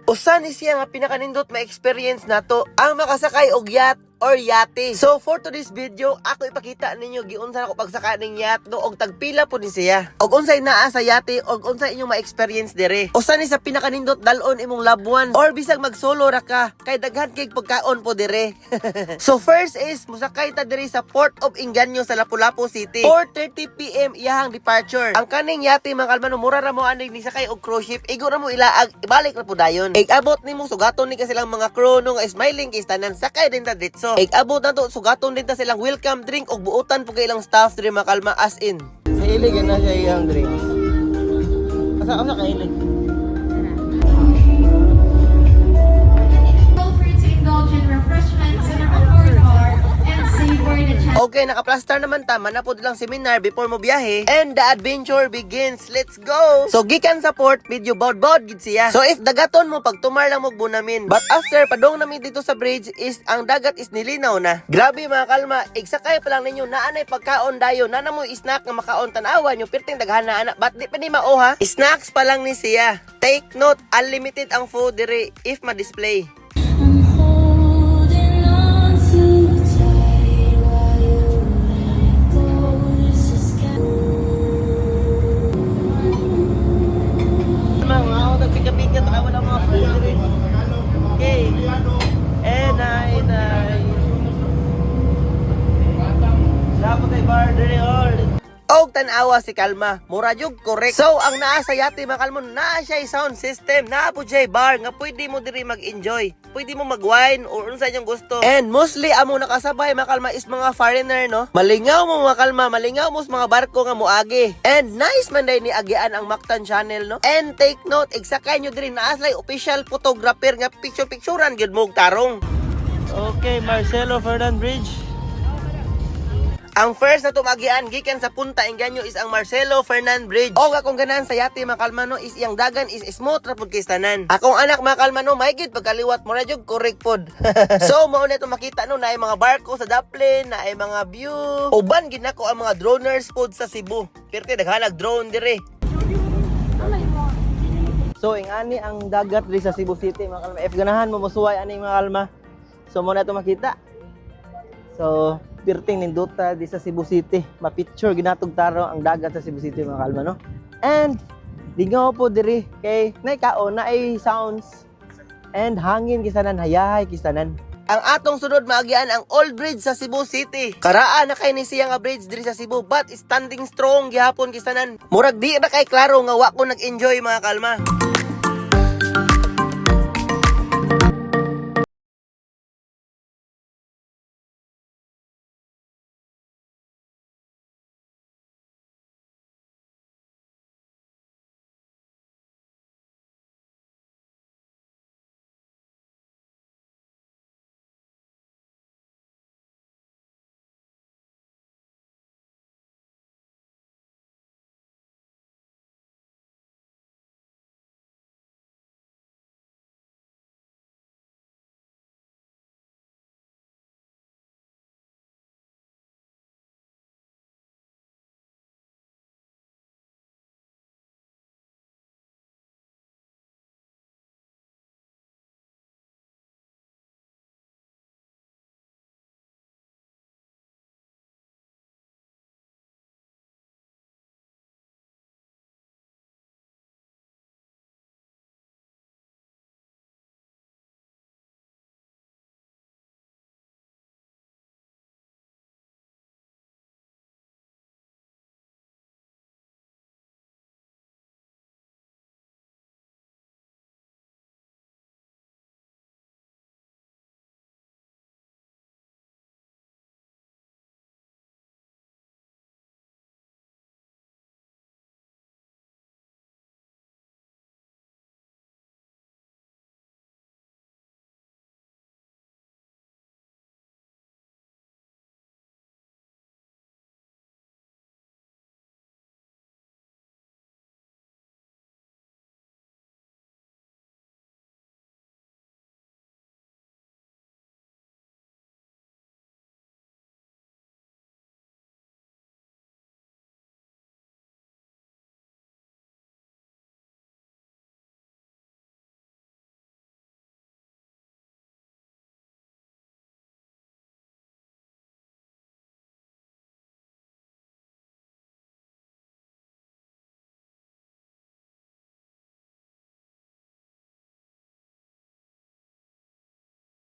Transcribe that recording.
Usa ni siya nga pinakanindot ma-experience nato ang makasakay og yacht or yate. So for today's video, ako ipakita ninyo giunsa ako pagsaka ning yacht do og tagpila po ni siya. Og unsay naa sa yate og unsay inyong ma-experience dire. Usa ni sa pinakanindot dalon imong loved one or bisag mag-solo ra ka kay daghan kay pagkaon po dire. So first is musakay ta dire sa Port of Engaño sa Lapu-Lapu City. 4:30 PM iyahang departure. Ang kaning yate mga kalmano mura ra mo ani ni sakay og cruise ship. Igo ra mo ilaag ibalik ra po dayon. Abot nimo sugaton ni ka silang mga crew nung smiling kay tanan sakay din ta dito. Abot na to sugaton din ta silang welcome drink og buutan po kay ilang staff dire mga kalma as in. Sa ilig na siya iyang drink. Asa kailig? Okay, nakaplastar naman tama na po lang seminar before mo biyahe and the adventure begins. Let's go! So, gikan sa port, medyo baud-baud gid siya. So, if dagaton mo, pag tumar lang mo bunamin. But after, padong namin dito sa bridge is, ang dagat is nilinaw na. Grabe mga kalma, igsakay pa lang ninyo, naanay pagkaon dayo, na mo snack nga makaon tanawa nyo, pirting daghan na anak, but di pa ni mauha. Snacks pa lang ni siya. Take note, unlimited ang food dire if ma-display. Okay. And dapat kay bar dire all. Og tanawa si Kalma, mura jud correct. So ang naa sa yate mga kalmon, naa siya sound system, naa po siya bar nga pwede mo diri mag-enjoy. Pwede mo mag-wine or unsa inyong gusto. And mostly amo nakasabay mga kalma is mga foreigner no. Malingaw mo mga kalma, malingaw mo sa mga barko nga moagi. And nice man day ni agian ang Mactan channel no. And take note, eksakay nyo diri naa slay official photographer nga picture-picturean gyud mo og tarong. Okay, Marcelo Ferdinand Bridge. Ang first na tumagian gikan sa Punta Engaño is ang Marcelo Ferdinand Bridge. O akong ganan sa yate mga kalmano is iyang dagan is smooth ra pud kay tanan. Akong anak mga kalmano maigid pagkaliwat mo na jud correct pod. So mao na to makita no na ay mga barko sa Daplin, na ay mga view. Uban gid nako ang mga droners pod sa Cebu. Pirte daghanag drone dire. So ingani ang dagat diri sa Cebu City mga kalma. If ganahan mo mosuway ani mga kalma. So mao na to makita. So pirting ninduta di sa Cebu City. Ma-picture ginatog taro ang dagat sa Cebu City mga kalma no. And lingaw po diri kay nay kaon na ay sounds and hangin kisanan hayahay kisanan. Ang atong sunod maagian ang Old Bridge sa Cebu City. Karaan na kay ni siya nga bridge diri sa Cebu but standing strong gihapon kisanan. Murag di na kay klaro nga wa ko nag-enjoy mga kalma.